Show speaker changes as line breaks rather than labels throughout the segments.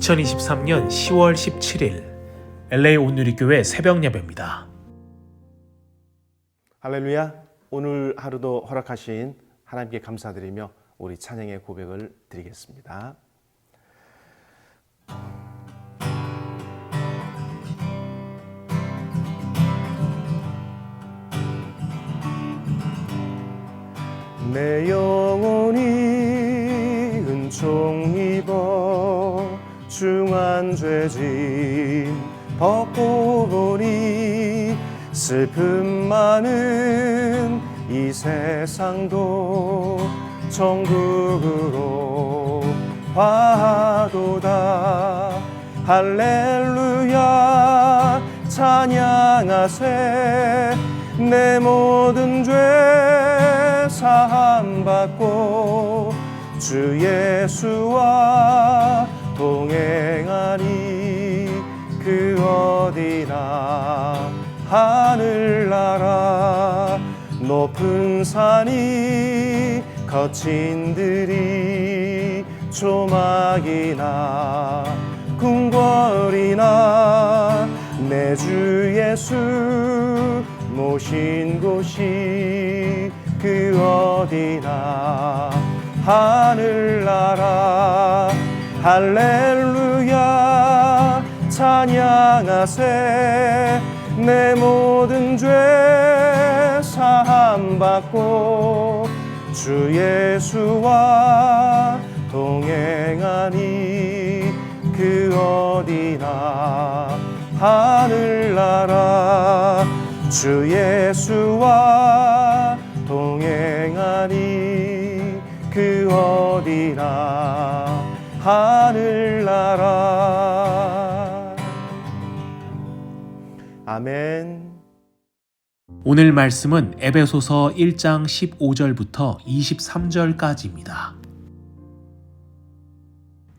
2023년 10월 17일 LA 온누리교회 새벽 예배입니다.
할렐루야. 오늘 하루도 허락하신 하나님께 감사드리며 우리 찬양의 고백을 드리겠습니다. 내 영혼이 은총 입어 중한 죄짐 벗고 보니 슬픔 많은 이 세상도 천국으로 화도다. 할렐루야 찬양하세. 내 모든 죄 사함받고 주 예수와 동행하니 그 어디나 하늘나라 높은 산이 거친 들이 조막이나 궁궐이나 내 주 예수 모신 곳이 그 어디나 하늘나라. 할렐루야 찬양하세. 내 모든 죄 사함받고 주 예수와 동행하니 그 어디나 하늘나라. 주 예수와 동행하니 그 어디나 하늘나라. 아멘.
오늘 말씀은 에베소서 1장 15절부터 23절까지입니다.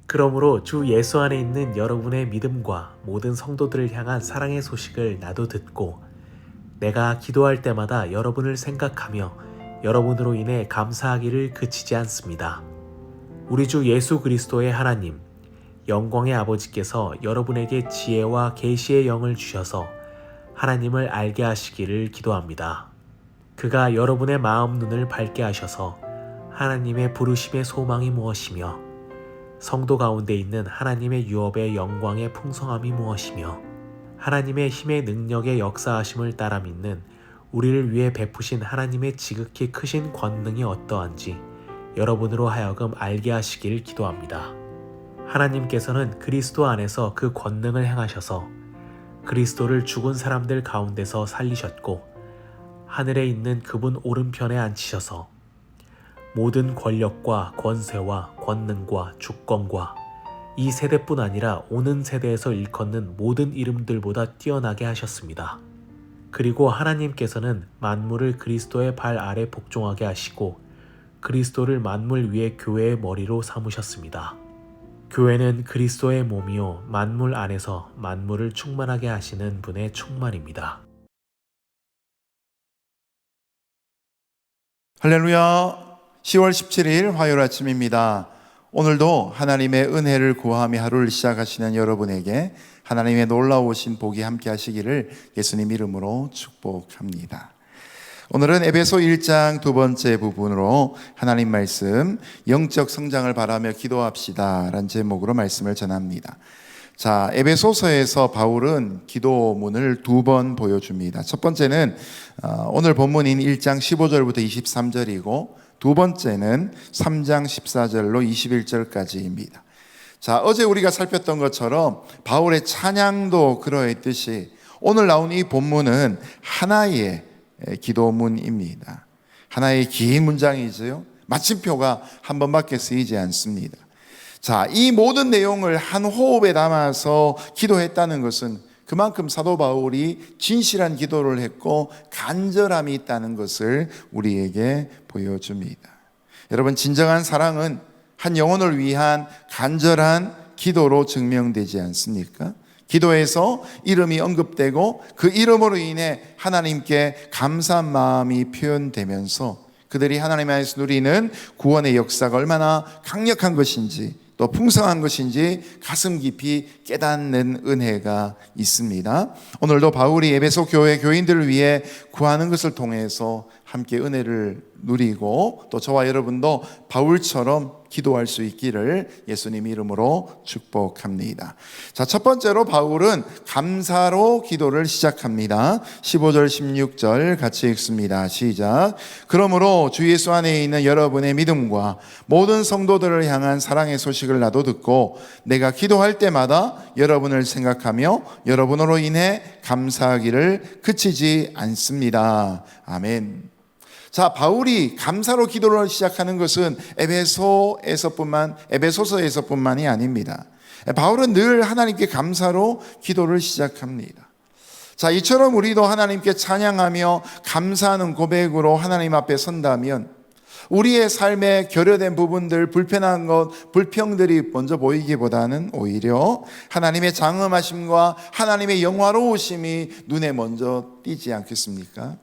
그러므로 주 예수 안에 있는 여러분의 믿음과 모든 성도들을 향한 사랑의 소식을 나도 듣고 내가 기도할 때마다 여러분을 생각하며 여러분으로 인해 감사하기를 그치지 않습니다. 우리 주 예수 그리스도의 하나님, 영광의 아버지께서 여러분에게 지혜와 계시의 영을 주셔서 하나님을 알게 하시기를 기도합니다. 그가 여러분의 마음 눈을 밝게 하셔서 하나님의 부르심의 소망이 무엇이며 성도 가운데 있는 하나님의 유업의 영광의 풍성함이 무엇이며 하나님의 힘의 능력의 역사하심을 따라 믿는 우리를 위해 베푸신 하나님의 지극히 크신 권능이 어떠한지 여러분으로 하여금 알게 하시기를 기도합니다. 하나님께서는 그리스도 안에서 그 권능을 행하셔서 그리스도를 죽은 사람들 가운데서 살리셨고 하늘에 있는 그분 오른편에 앉히셔서 모든 권력과 권세와 권능과 주권과 이 세대뿐 아니라 오는 세대에서 일컫는 모든 이름들보다 뛰어나게 하셨습니다. 그리고 하나님께서는 만물을 그리스도의 발 아래 복종하게 하시고 그리스도를 만물 위에 교회의 머리로 삼으셨습니다. 교회는 그리스도의 몸이요 만물 안에서 만물을 충만하게 하시는 분의 충만입니다.
할렐루야. 10월 17일 화요일 아침입니다. 오늘도 하나님의 은혜를 구하며 하루를 시작하시는 여러분에게 하나님의 놀라우신 복이 함께 하시기를 예수님 이름으로 축복합니다. 오늘은 에베소 1장 두 번째 부분으로 하나님 말씀 영적 성장을 바라며 기도합시다 라는 제목으로 말씀을 전합니다. 자, 에베소서에서 바울은 기도문을 두 번 보여줍니다. 첫 번째는 오늘 본문인 1장 15절부터 23절이고 두 번째는 3장 14절로 21절까지입니다. 자, 어제 우리가 살폈던 것처럼 바울의 찬양도 그러했듯이 오늘 나온 이 본문은 하나의 기도문입니다. 하나의 긴 문장이지요. 마침표가 한 번밖에 쓰이지 않습니다. 자, 이 모든 내용을 한 호흡에 담아서 기도했다는 것은 그만큼 사도 바울이 진실한 기도를 했고 간절함이 있다는 것을 우리에게 보여줍니다. 여러분, 진정한 사랑은 한 영혼을 위한 간절한 기도로 증명되지 않습니까? 기도에서 이름이 언급되고 그 이름으로 인해 하나님께 감사한 마음이 표현되면서 그들이 하나님 안에서 누리는 구원의 역사가 얼마나 강력한 것인지 또 풍성한 것인지 가슴 깊이 깨닫는 은혜가 있습니다. 오늘도 바울이 에베소 교회 교인들을 위해 구하는 것을 통해서 함께 은혜를 누리고 또 저와 여러분도 바울처럼 기도할 수 있기를 예수님 이름으로 축복합니다. 자, 첫 번째로 바울은 감사로 기도를 시작합니다. 15절 16절 같이 읽습니다. 시작. 그러므로 주 예수 안에 있는 여러분의 믿음과 모든 성도들을 향한 사랑의 소식을 나도 듣고 내가 기도할 때마다 여러분을 생각하며 여러분으로 인해 감사하기를 그치지 않습니다. 아멘. 자, 바울이 감사로 기도를 시작하는 것은 에베소서에서뿐만이 아닙니다. 바울은 늘 하나님께 감사로 기도를 시작합니다. 자, 이처럼 우리도 하나님께 찬양하며 감사하는 고백으로 하나님 앞에 선다면 우리의 삶에 결여된 부분들, 불편한 것, 불평들이 먼저 보이기보다는 오히려 하나님의 장엄하심과 하나님의 영화로우심이 눈에 먼저 띄지 않겠습니까?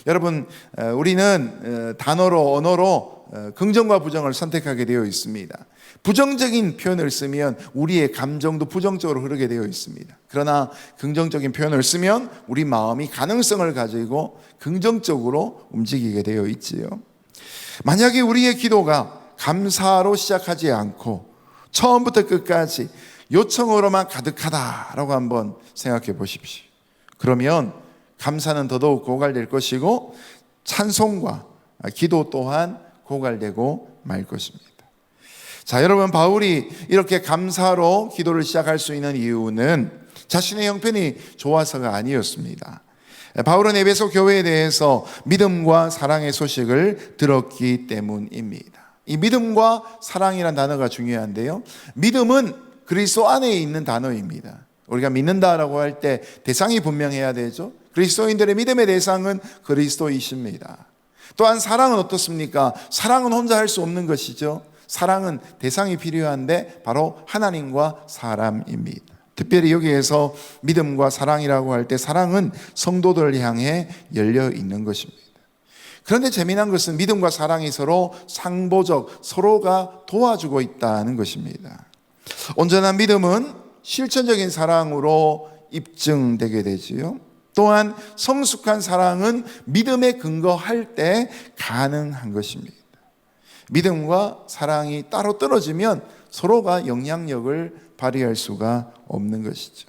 여러분, 우리는 언어로 긍정과 부정을 선택하게 되어 있습니다. 부정적인 표현을 쓰면 우리의 감정도 부정적으로 흐르게 되어 있습니다. 그러나 긍정적인 표현을 쓰면 우리 마음이 가능성을 가지고 긍정적으로 움직이게 되어 있지요. 만약에 우리의 기도가 감사로 시작하지 않고 처음부터 끝까지 요청으로만 가득하다라고 한번 생각해 보십시오. 그러면 감사는 더더욱 고갈될 것이고 찬송과 기도 또한 고갈되고 말 것입니다. 자, 여러분, 바울이 이렇게 감사로 기도를 시작할 수 있는 이유는 자신의 형편이 좋아서가 아니었습니다. 바울은 에베소 교회에 대해서 믿음과 사랑의 소식을 들었기 때문입니다. 이 믿음과 사랑이라는 단어가 중요한데요, 믿음은 그리스도 안에 있는 단어입니다. 우리가 믿는다라고 할 때 대상이 분명해야 되죠. 그리스도인들의 믿음의 대상은 그리스도이십니다. 또한 사랑은 어떻습니까? 사랑은 혼자 할 수 없는 것이죠. 사랑은 대상이 필요한데 바로 하나님과 사람입니다. 특별히 여기에서 믿음과 사랑이라고 할 때 사랑은 성도들을 향해 열려 있는 것입니다. 그런데 재미난 것은 믿음과 사랑이 서로 상보적, 서로가 도와주고 있다는 것입니다. 온전한 믿음은 실천적인 사랑으로 입증되게 되지요. 또한 성숙한 사랑은 믿음에 근거할 때 가능한 것입니다. 믿음과 사랑이 따로 떨어지면 서로가 영향력을 발휘할 수가 없는 것이죠.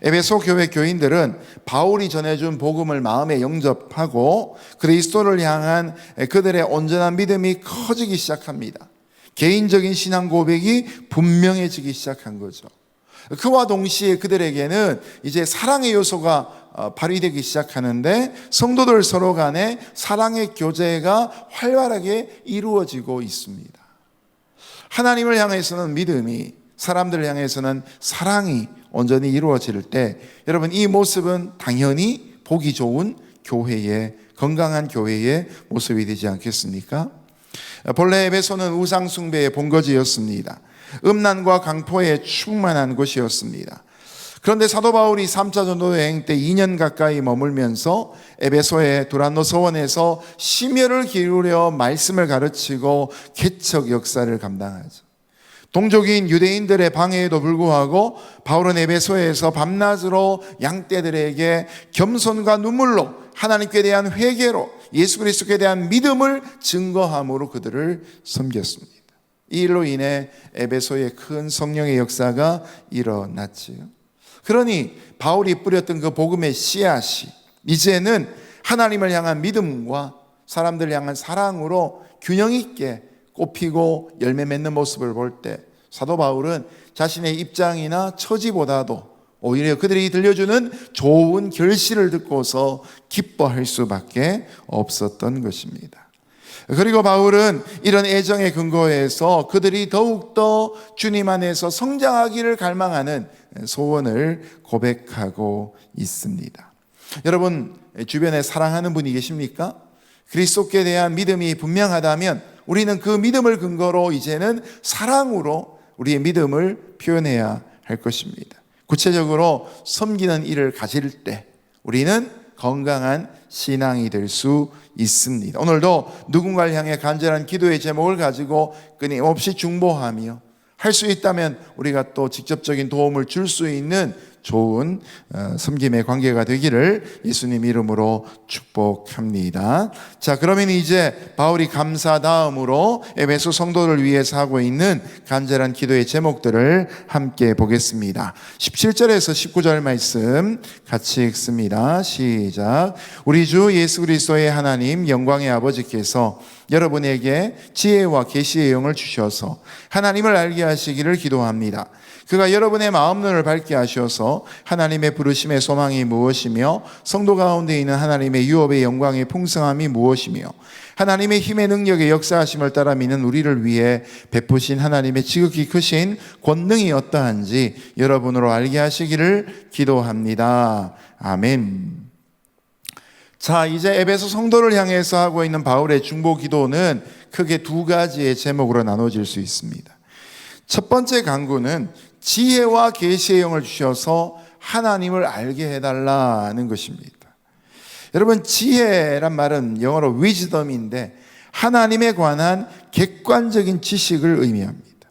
에베소 교회 교인들은 바울이 전해준 복음을 마음에 영접하고 그리스도를 향한 그들의 온전한 믿음이 커지기 시작합니다. 개인적인 신앙 고백이 분명해지기 시작한 거죠. 그와 동시에 그들에게는 이제 사랑의 요소가 발휘되기 시작하는데 성도들 서로 간에 사랑의 교제가 활발하게 이루어지고 있습니다. 하나님을 향해서는 믿음이, 사람들을 향해서는 사랑이 온전히 이루어질 때 여러분, 이 모습은 당연히 보기 좋은 교회의, 건강한 교회의 모습이 되지 않겠습니까? 본래 에베소는 우상 숭배의 본거지였습니다. 음란과 강포에 충만한 곳이었습니다. 그런데 사도 바울이 3차 전도 여행 때 2년 가까이 머물면서 에베소의 두란노 서원에서 심혈을 기울여 말씀을 가르치고 개척 역사를 감당하죠. 동족인 유대인들의 방해에도 불구하고 바울은 에베소에서 밤낮으로 양떼들에게 겸손과 눈물로 하나님께 대한 회개로 예수 그리스도에 대한 믿음을 증거함으로 그들을 섬겼습니다. 이 일로 인해 에베소에 큰 성령의 역사가 일어났지요. 그러니 바울이 뿌렸던 그 복음의 씨앗이 이제는 하나님을 향한 믿음과 사람들을 향한 사랑으로 균형 있게 꽃피고 열매 맺는 모습을 볼 때 사도 바울은 자신의 입장이나 처지보다도 오히려 그들이 들려주는 좋은 결실을 듣고서 기뻐할 수밖에 없었던 것입니다. 그리고 바울은 이런 애정의 근거에서 그들이 더욱더 주님 안에서 성장하기를 갈망하는 소원을 고백하고 있습니다. 여러분, 주변에 사랑하는 분이 계십니까? 그리스도께 대한 믿음이 분명하다면 우리는 그 믿음을 근거로 이제는 사랑으로 우리의 믿음을 표현해야 할 것입니다. 구체적으로 섬기는 일을 가질 때 우리는 건강한 신앙이 될 수 있습니다. 오늘도 누군가를 향해 간절한 기도의 제목을 가지고 끊임없이 중보하며 할 수 있다면 우리가 또 직접적인 도움을 줄 수 있는 좋은 섬김의 관계가 되기를 예수님 이름으로 축복합니다. 자, 그러면 이제 바울이 감사 다음으로 에베소 성도를 위해서 하고 있는 간절한 기도의 제목들을 함께 보겠습니다. 17절에서 19절 말씀 같이 읽습니다. 시작. 우리 주 예수 그리스도의 하나님 영광의 아버지께서 여러분에게 지혜와 계시의 영을 주셔서 하나님을 알게 하시기를 기도합니다. 그가 여러분의 마음눈을 밝게 하셔서 하나님의 부르심의 소망이 무엇이며 성도 가운데 있는 하나님의 유업의 영광의 풍성함이 무엇이며 하나님의 힘의 능력의 역사하심을 따라 믿는 우리를 위해 베푸신 하나님의 지극히 크신 권능이 어떠한지 여러분으로 알게 하시기를 기도합니다. 아멘. 자, 이제 에베소 성도를 향해서 하고 있는 바울의 중보 기도는 크게 두 가지의 제목으로 나눠질 수 있습니다. 첫 번째 간구는 지혜와 계시의 영을 주셔서 하나님을 알게 해달라는 것입니다. 여러분, 지혜란 말은 영어로 wisdom인데 하나님에 관한 객관적인 지식을 의미합니다.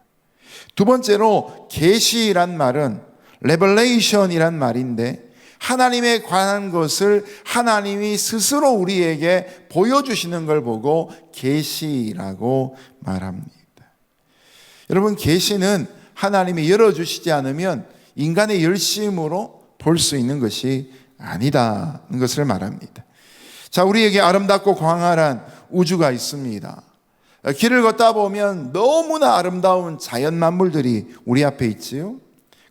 두 번째로 계시란 말은 revelation이란 말인데 하나님에 관한 것을 하나님이 스스로 우리에게 보여주시는 걸 보고 계시라고 말합니다. 여러분, 계시는 하나님이 열어주시지 않으면 인간의 열심으로 볼 수 있는 것이 아니다는 것을 말합니다. 자, 우리에게 아름답고 광활한 우주가 있습니다. 길을 걷다 보면 너무나 아름다운 자연 만물들이 우리 앞에 있지요.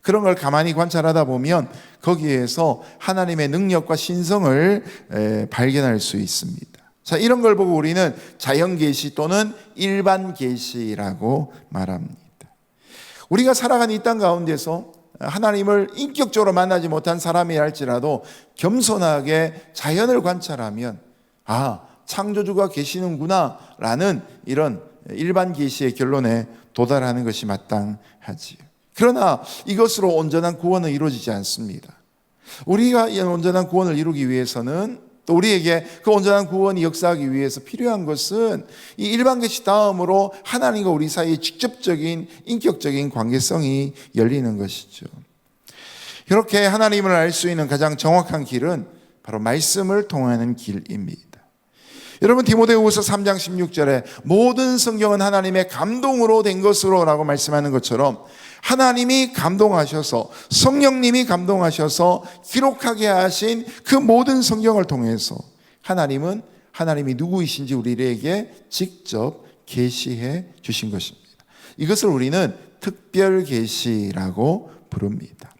그런 걸 가만히 관찰하다 보면 거기에서 하나님의 능력과 신성을 발견할 수 있습니다. 자, 이런 걸 보고 우리는 자연 계시 또는 일반 계시라고 말합니다. 우리가 살아가는 이 땅 가운데서 하나님을 인격적으로 만나지 못한 사람이라 할지라도 겸손하게 자연을 관찰하면 창조주가 계시는구나 라는 이런 일반 계시의 결론에 도달하는 것이 마땅하지요. 그러나 이것으로 온전한 구원은 이루어지지 않습니다. 우리가 이 온전한 구원을 이루기 위해서는 또 우리에게 그 온전한 구원이 역사하기 위해서 필요한 것은 이 일반 계시 다음으로 하나님과 우리 사이의 직접적인 인격적인 관계성이 열리는 것이죠. 이렇게 하나님을 알 수 있는 가장 정확한 길은 바로 말씀을 통하는 길입니다. 여러분, 디모데후서 3장 16절에 모든 성경은 하나님의 감동으로 된 것으로 라고 말씀하는 것처럼 하나님이 감동하셔서 성령님이 감동하셔서 기록하게 하신 그 모든 성경을 통해서 하나님은 하나님이 누구이신지 우리에게 직접 계시해 주신 것입니다. 이것을 우리는 특별 계시라고 부릅니다.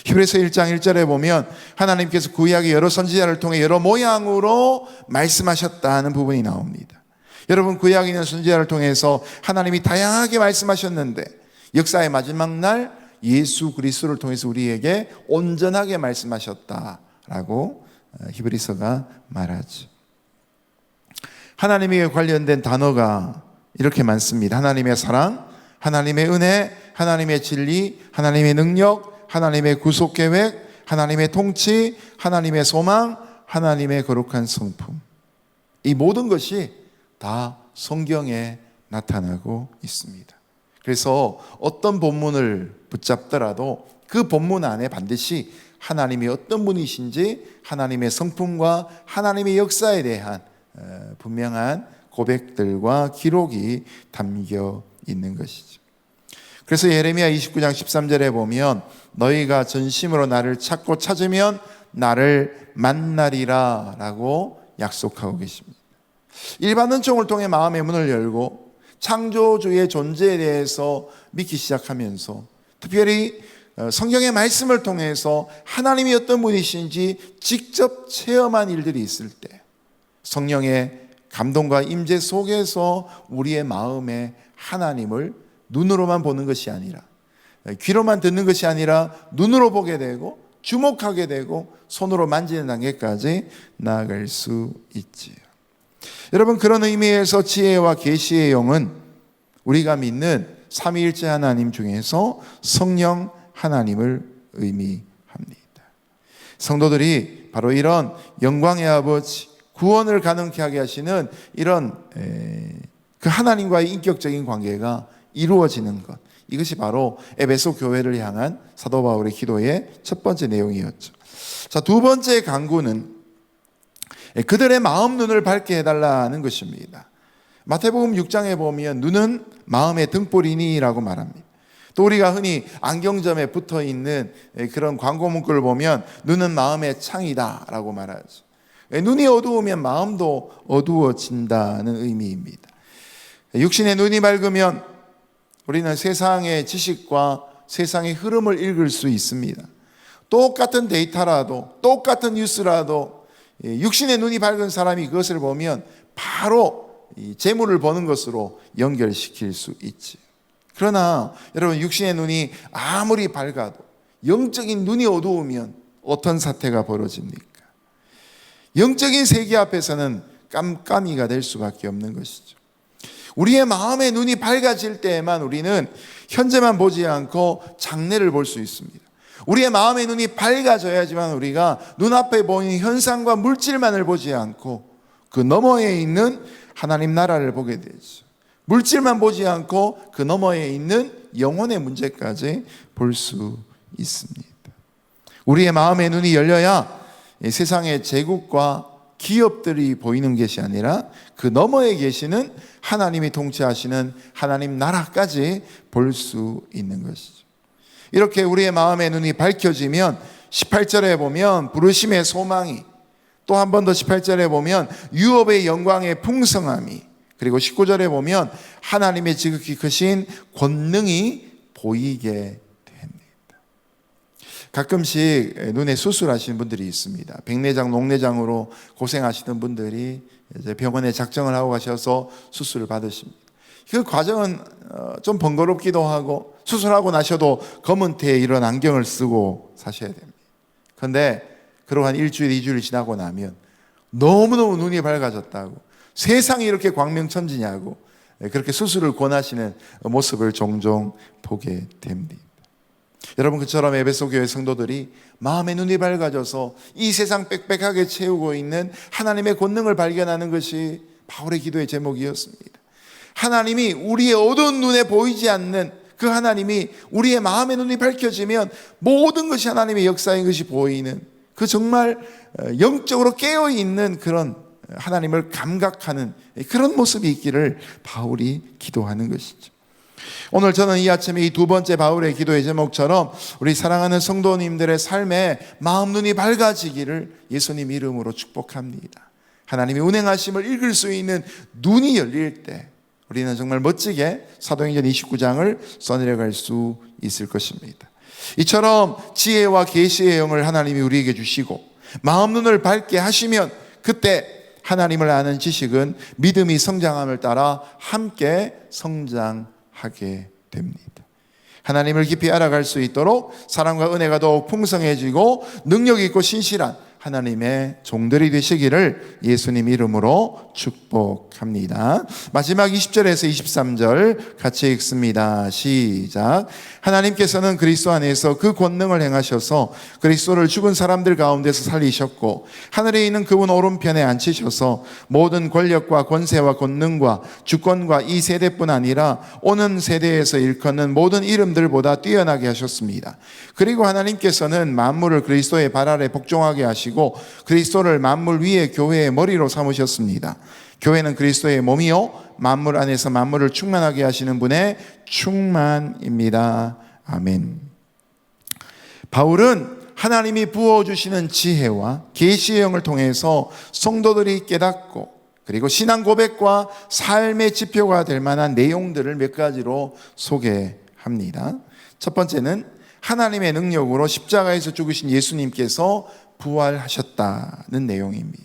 히브리서 1장 1절에 보면 하나님께서 구약의 여러 선지자를 통해 여러 모양으로 말씀하셨다는 부분이 나옵니다. 여러분, 구약에 있는 선지자를 통해서 하나님이 다양하게 말씀하셨는데 역사의 마지막 날 예수 그리스도를 통해서 우리에게 온전하게 말씀하셨다라고 히브리서가 말하죠. 하나님에 관련된 단어가 이렇게 많습니다. 하나님의 사랑, 하나님의 은혜, 하나님의 진리, 하나님의 능력, 하나님의 구속 계획, 하나님의 통치, 하나님의 소망, 하나님의 거룩한 성품. 이 모든 것이 다 성경에 나타나고 있습니다. 그래서 어떤 본문을 붙잡더라도 그 본문 안에 반드시 하나님이 어떤 분이신지 하나님의 성품과 하나님의 역사에 대한 분명한 고백들과 기록이 담겨 있는 것이죠. 그래서 예레미야 29장 13절에 보면 너희가 전심으로 나를 찾고 찾으면 나를 만나리라 라고 약속하고 계십니다. 일반 은총을 통해 마음의 문을 열고 창조주의 존재에 대해서 믿기 시작하면서 특별히 성경의 말씀을 통해서 하나님이 어떤 분이신지 직접 체험한 일들이 있을 때 성령의 감동과 임재 속에서 우리의 마음에 하나님을 눈으로만 보는 것이 아니라 귀로만 듣는 것이 아니라 눈으로 보게 되고 주목하게 되고 손으로 만지는 단계까지 나아갈 수 있지요. 여러분, 그런 의미에서 지혜와 계시의 영은 우리가 믿는 삼위일체 하나님 중에서 성령 하나님을 의미합니다. 성도들이 바로 이런 영광의 아버지, 구원을 가능케 하게 하시는 이런 그 하나님과의 인격적인 관계가 이루어지는 것, 이것이 바로 에베소 교회를 향한 사도 바울의 기도의 첫 번째 내용이었죠. 자, 두 번째 간구는 그들의 마음 눈을 밝게 해달라는 것입니다. 마태복음 6장에 보면 눈은 마음의 등불이니라고 말합니다. 또 우리가 흔히 안경점에 붙어 있는 그런 광고 문구를 보면 눈은 마음의 창이다라고 말하죠. 눈이 어두우면 마음도 어두워진다는 의미입니다. 육신의 눈이 밝으면 우리는 세상의 지식과 세상의 흐름을 읽을 수 있습니다. 똑같은 데이터라도, 똑같은 뉴스라도 육신의 눈이 밝은 사람이 그것을 보면 바로 재물을 버는 것으로 연결시킬 수 있지. 그러나 여러분, 육신의 눈이 아무리 밝아도 영적인 눈이 어두우면 어떤 사태가 벌어집니까? 영적인 세계 앞에서는 깜깜이가 될 수밖에 없는 것이죠. 우리의 마음의 눈이 밝아질 때에만 우리는 현재만 보지 않고 장래를 볼 수 있습니다. 우리의 마음의 눈이 밝아져야지만 우리가 눈앞에 보이는 현상과 물질만을 보지 않고 그 너머에 있는 하나님 나라를 보게 되죠. 물질만 보지 않고 그 너머에 있는 영혼의 문제까지 볼 수 있습니다. 우리의 마음의 눈이 열려야 세상의 제국과 기업들이 보이는 것이 아니라 그 너머에 계시는 하나님이 통치하시는 하나님 나라까지 볼 수 있는 것이죠. 이렇게 우리의 마음의 눈이 밝혀지면 18절에 보면 부르심의 소망이, 또 한 번 더 18절에 보면 유업의 영광의 풍성함이, 그리고 19절에 보면 하나님의 지극히 크신 권능이 보이게 됩니다. 가끔씩 눈에 수술하시는 분들이 있습니다. 백내장, 녹내장으로 고생하시는 분들이 이제 병원에 작정을 하고 가셔서 수술을 받으십니다. 그 과정은 좀 번거롭기도 하고 수술하고 나셔도 검은 테에 이런 안경을 쓰고 사셔야 됩니다. 그런데 그러고 한 일주일, 2주일 지나고 나면 너무너무 눈이 밝아졌다고, 세상이 이렇게 광명천지냐고 그렇게 수술을 권하시는 모습을 종종 보게 됩니다. 여러분, 그처럼 에베소 교회 성도들이 마음의 눈이 밝아져서 이 세상 빽빽하게 채우고 있는 하나님의 권능을 발견하는 것이 바울의 기도의 제목이었습니다. 하나님이 우리의 어두운 눈에 보이지 않는 그 하나님이 우리의 마음의 눈이 밝혀지면 모든 것이 하나님의 역사인 것이 보이는, 그 정말 영적으로 깨어있는 그런 하나님을 감각하는 그런 모습이 있기를 바울이 기도하는 것이죠. 오늘 저는 이 아침에 이 두 번째 바울의 기도의 제목처럼 우리 사랑하는 성도님들의 삶에 마음 눈이 밝아지기를 예수님 이름으로 축복합니다. 하나님의 운행하심을 읽을 수 있는 눈이 열릴 때 우리는 정말 멋지게 사도행전 29장을 써내려갈 수 있을 것입니다. 이처럼 지혜와 계시의 영을 하나님이 우리에게 주시고 마음 눈을 밝게 하시면 그때 하나님을 아는 지식은 믿음이 성장함을 따라 함께 성장하게 됩니다. 하나님을 깊이 알아갈 수 있도록 사랑과 은혜가 더욱 풍성해지고 능력 있고 신실한 하나님의 종들이 되시기를 예수님 이름으로 축복합니다. 마지막 20절에서 23절 같이 읽습니다. 시작. 하나님께서는 그리스도 안에서 그 권능을 행하셔서 그리스도를 죽은 사람들 가운데서 살리셨고 하늘에 있는 그분 오른편에 앉히셔서 모든 권력과 권세와 권능과 주권과 이 세대뿐 아니라 오는 세대에서 일컫는 모든 이름들보다 뛰어나게 하셨습니다. 그리고 하나님께서는 만물을 그리스도의 발 아래 복종하게 하시고 그리스도를 만물 위에 교회의 머리로 삼으셨습니다. 교회는 그리스도의 몸이요 만물 안에서 만물을 충만하게 하시는 분의 충만입니다. 아멘. 바울은 하나님이 부어주시는 지혜와 계시의 영을 통해서 성도들이 깨닫고 그리고 신앙 고백과 삶의 지표가 될 만한 내용들을 몇 가지로 소개합니다. 첫 번째는 하나님의 능력으로 십자가에서 죽으신 예수님께서 부활하셨다는 내용입니다.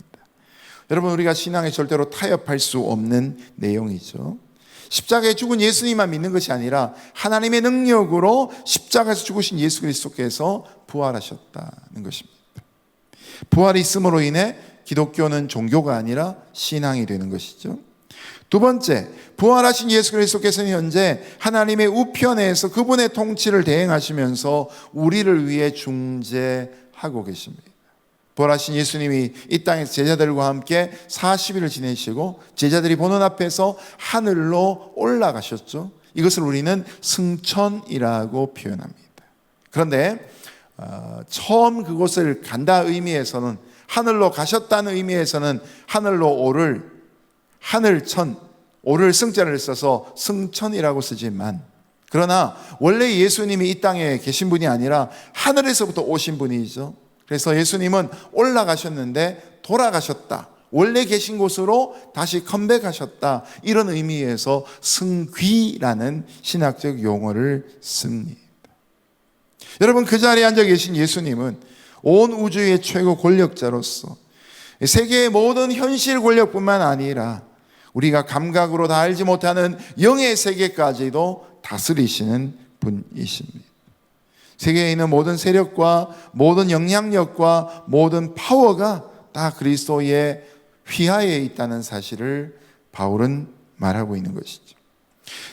여러분, 우리가 신앙에 절대로 타협할 수 없는 내용이죠. 십자가에 죽은 예수님만 믿는 것이 아니라 하나님의 능력으로 십자가에서 죽으신 예수 그리스도께서 부활하셨다는 것입니다. 부활이 있음으로 인해 기독교는 종교가 아니라 신앙이 되는 것이죠. 두 번째, 부활하신 예수 그리스도께서는 현재 하나님의 우편에서 그분의 통치를 대행하시면서 우리를 위해 중재하고 계십니다. 부활하신 예수님이 이 땅에서 제자들과 함께 40일을 지내시고 제자들이 보는 앞에서 하늘로 올라가셨죠. 이것을 우리는 승천이라고 표현합니다. 그런데 처음 그곳을 간다 의미에서는, 하늘로 가셨다는 의미에서는 하늘로 오를, 하늘천, 오를 승자를 써서 승천이라고 쓰지만, 그러나 원래 예수님이 이 땅에 계신 분이 아니라 하늘에서부터 오신 분이죠. 그래서 예수님은 올라가셨는데 돌아가셨다, 원래 계신 곳으로 다시 컴백하셨다, 이런 의미에서 승귀라는 신학적 용어를 씁니다. 여러분, 그 자리에 앉아 계신 예수님은 온 우주의 최고 권력자로서 세계의 모든 현실 권력뿐만 아니라 우리가 감각으로 다 알지 못하는 영의 세계까지도 다스리시는 분이십니다. 세계에 있는 모든 세력과 모든 영향력과 모든 파워가 다 그리스도의 휘하에 있다는 사실을 바울은 말하고 있는 것이죠.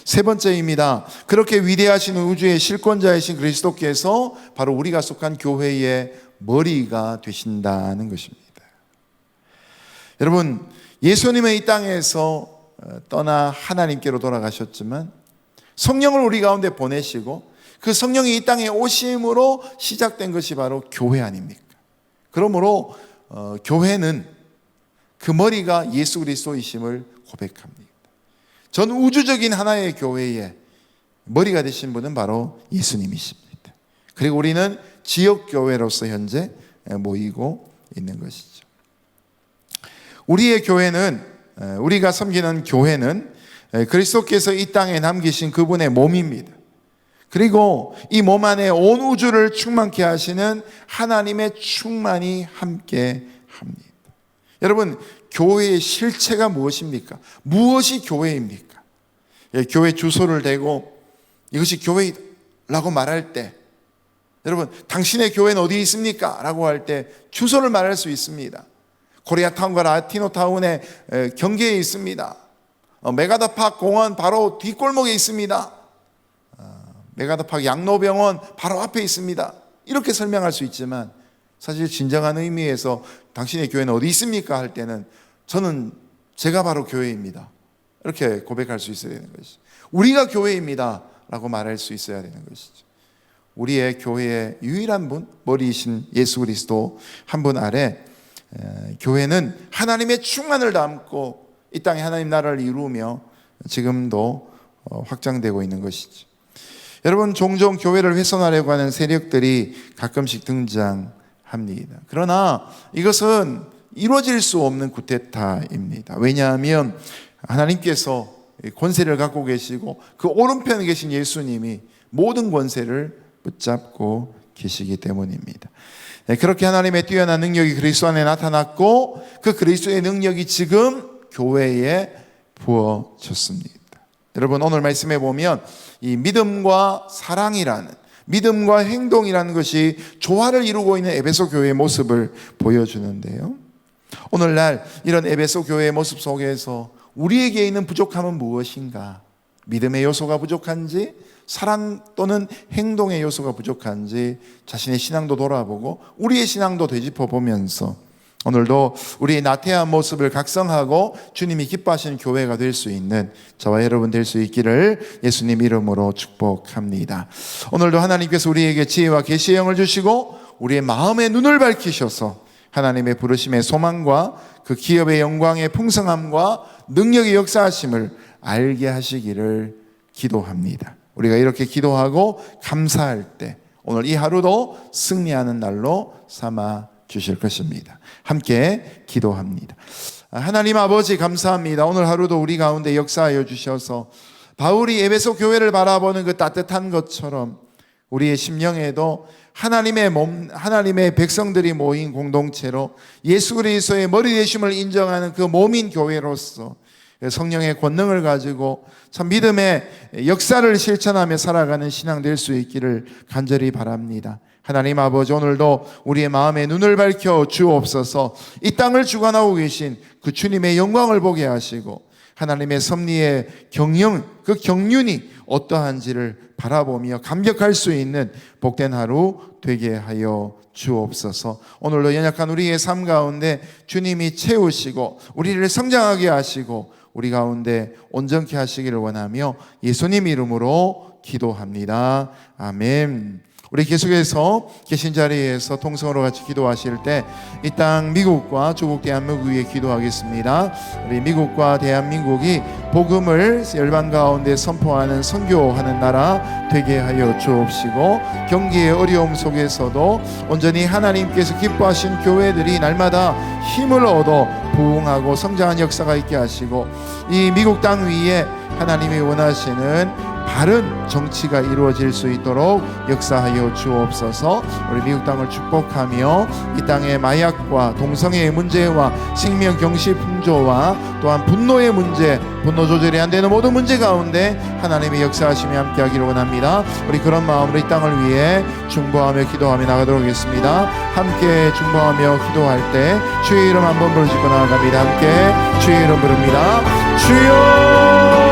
세 번째입니다. 그렇게 위대하신 우주의 실권자이신 그리스도께서 바로 우리가 속한 교회의 머리가 되신다는 것입니다. 여러분, 예수님은 이 땅에서 떠나 하나님께로 돌아가셨지만 성령을 우리 가운데 보내시고 그 성령이 이 땅에 오심으로 시작된 것이 바로 교회 아닙니까? 그러므로 교회는 그 머리가 예수 그리스도이심을 고백합니다. 전 우주적인 하나의 교회의 머리가 되신 분은 바로 예수님이십니다. 그리고 우리는 지역교회로서 현재 모이고 있는 것이죠. 우리의 교회는, 우리가 섬기는 교회는 그리스도께서 이 땅에 남기신 그분의 몸입니다. 그리고 이 몸 안에 온 우주를 충만케 하시는 하나님의 충만이 함께 합니다. 여러분, 교회의 실체가 무엇입니까? 무엇이 교회입니까? 교회 주소를 대고 이것이 교회라고 말할 때, 여러분, 당신의 교회는 어디 있습니까? 라고 할 때 주소를 말할 수 있습니다. 코리아타운과 라티노타운의 경계에 있습니다. 메가더팍 공원 바로 뒷골목에 있습니다. 메가더팍 양로병원 바로 앞에 있습니다. 이렇게 설명할 수 있지만 사실 진정한 의미에서 당신의 교회는 어디 있습니까? 할 때는 저는 제가 바로 교회입니다, 이렇게 고백할 수 있어야 되는 것이죠. 우리가 교회입니다 라고 말할 수 있어야 되는 것이죠. 우리의 교회의 유일한 분, 머리이신 예수 그리스도 한 분 아래 교회는 하나님의 충만을 담고 이 땅에 하나님 나라를 이루며 지금도 확장되고 있는 것이죠. 여러분, 종종 교회를 훼손하려고 하는 세력들이 가끔씩 등장합니다. 그러나 이것은 이루어질 수 없는 구테타입니다. 왜냐하면 하나님께서 권세를 갖고 계시고 그 오른편에 계신 예수님이 모든 권세를 붙잡고 계시기 때문입니다. 그렇게 하나님의 뛰어난 능력이 그리스도 안에 나타났고 그 그리스도의 능력이 지금 교회에 부어졌습니다. 여러분, 오늘 말씀해 보면 이 믿음과 사랑이라는, 믿음과 행동이라는 것이 조화를 이루고 있는 에베소 교회의 모습을 보여주는데요. 오늘날 이런 에베소 교회의 모습 속에서 우리에게 있는 부족함은 무엇인가? 믿음의 요소가 부족한지, 사랑 또는 행동의 요소가 부족한지 자신의 신앙도 돌아보고 우리의 신앙도 되짚어보면서 오늘도 우리의 나태한 모습을 각성하고 주님이 기뻐하시는 교회가 될 수 있는 저와 여러분 될 수 있기를 예수님 이름으로 축복합니다. 오늘도 하나님께서 우리에게 지혜와 계시의 영을 주시고 우리의 마음의 눈을 밝히셔서 하나님의 부르심의 소망과 그 기업의 영광의 풍성함과 능력의 역사하심을 알게 하시기를 기도합니다. 우리가 이렇게 기도하고 감사할 때 오늘 이 하루도 승리하는 날로 삼아 주실 것입니다. 함께 기도합니다. 하나님 아버지, 감사합니다. 오늘 하루도 우리 가운데 역사하여 주셔서 바울이 에베소 교회를 바라보는 그 따뜻한 것처럼 우리의 심령에도 하나님의 몸, 하나님의 백성들이 모인 공동체로 예수 그리스도의 머리 되심을 인정하는 그 몸인 교회로서 성령의 권능을 가지고 참 믿음의 역사를 실천하며 살아가는 신앙 될 수 있기를 간절히 바랍니다. 하나님 아버지, 오늘도 우리의 마음의 눈을 밝혀 주옵소서. 이 땅을 주관하고 계신 그 주님의 영광을 보게 하시고 하나님의 섭리의 경영, 그 경륜이 어떠한지를 바라보며 감격할 수 있는 복된 하루 되게 하여 주옵소서. 오늘도 연약한 우리의 삶 가운데 주님이 채우시고 우리를 성장하게 하시고 우리 가운데 온전케 하시기를 원하며 예수님 이름으로 기도합니다. 아멘. 우리 계속해서 계신 자리에서 통성으로 같이 기도하실 때 이 땅 미국과 조국 대한민국 위해 기도하겠습니다. 우리 미국과 대한민국이 복음을 열방 가운데 선포하는 선교하는 나라 되게 하여 주옵시고, 경기의 어려움 속에서도 온전히 하나님께서 기뻐하신 교회들이 날마다 힘을 얻어 부흥하고 성장한 역사가 있게 하시고, 이 미국 땅 위에 하나님이 원하시는 바른 정치가 이루어질 수 있도록 역사하여 주옵소서. 우리 미국 땅을 축복하며 이 땅의 마약과 동성애의 문제와 생명 경시 풍조와 또한 분노의 문제, 분노 조절이 안 되는 모든 문제 가운데 하나님의 역사하심이 함께하기를 원합니다. 우리 그런 마음으로 이 땅을 위해 중보하며 기도하며 나가도록 하겠습니다. 함께 중보하며 기도할 때 주의 이름 한번 부르짖고 나아갑니다. 함께 주의 이름 부릅니다. 주여